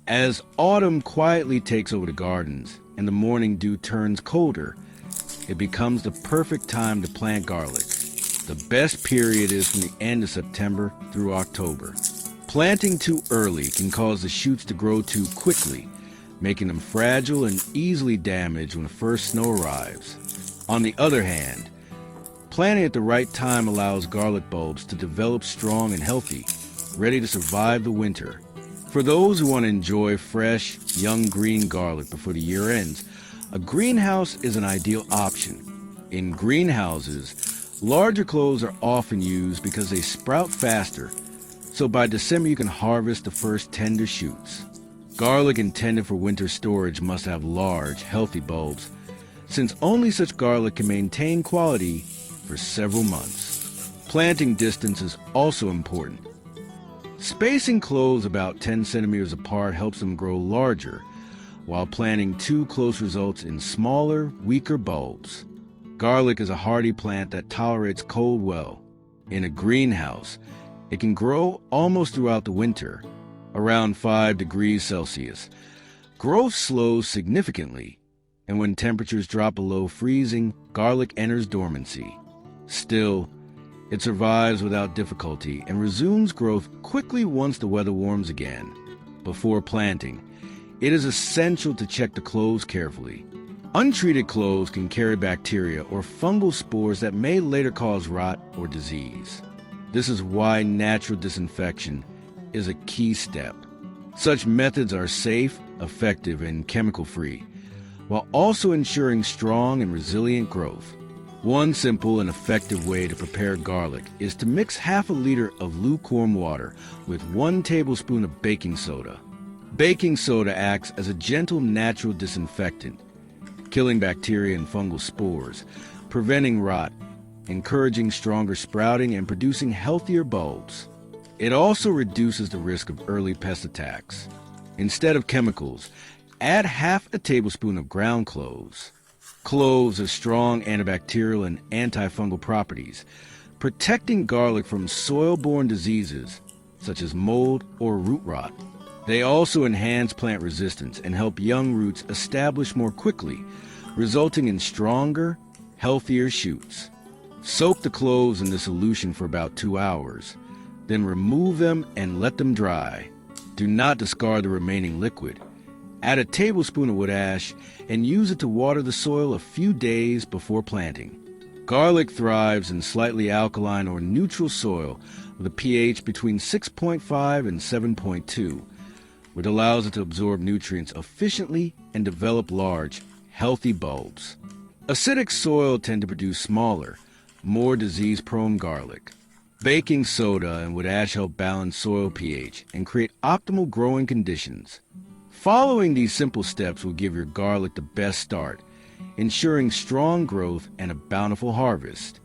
As autumn quietly takes over the gardens and the morning dew turns colder, it becomes the perfect time to plant garlic. The best period is from the end of September through October. Planting too early can cause the shoots to grow too quickly, making them fragile and easily damaged when the first snow arrives. On the other hand, planting at the right time allows garlic bulbs to develop strong and healthy, ready to survive the winter. For those who want to enjoy fresh, young green garlic before the year ends, a greenhouse is an ideal option. In greenhouses, larger cloves are often used because they sprout faster, so by December you can harvest the first tender shoots. Garlic intended for winter storage must have large, healthy bulbs, since only such garlic can maintain quality for several months. Planting distance is also important. Spacing cloves about 10 centimeters apart helps them grow larger, while planting too close results in smaller, weaker bulbs. Garlic is a hardy plant that tolerates cold well. In a greenhouse, it can grow almost throughout the winter, around 5 degrees Celsius. Growth slows significantly, and when temperatures drop below freezing, garlic enters dormancy. Still, it survives without difficulty and resumes growth quickly once the weather warms again. Before planting, it is essential to check the cloves carefully. Untreated cloves can carry bacteria or fungal spores that may later cause rot or disease. This is why natural disinfection is a key step. Such methods are safe, effective, and chemical-free, while also ensuring strong and resilient growth. One simple and effective way to prepare garlic is to mix half a liter of lukewarm water with 1 tablespoon of baking soda. Baking soda acts as a gentle natural disinfectant, killing bacteria and fungal spores, preventing rot, encouraging stronger sprouting, and producing healthier bulbs. It also reduces the risk of early pest attacks. Instead of chemicals, add half a tablespoon of ground cloves. Cloves have strong antibacterial and antifungal properties, protecting garlic from soil-borne diseases such as mold or root rot. They also enhance plant resistance and help young roots establish more quickly, resulting in stronger, healthier shoots. Soak the cloves in the solution for about 2 hours, then remove them and let them dry. Do not discard the remaining liquid. Add a tablespoon of wood ash and use it to water the soil a few days before planting. Garlic thrives in slightly alkaline or neutral soil with a pH between 6.5 and 7.2, which allows it to absorb nutrients efficiently and develop large, healthy bulbs. Acidic soil tend to produce smaller, more disease-prone garlic. Baking soda and wood ash help balance soil pH and create optimal growing conditions. Following these simple steps will give your garlic the best start, ensuring strong growth and a bountiful harvest.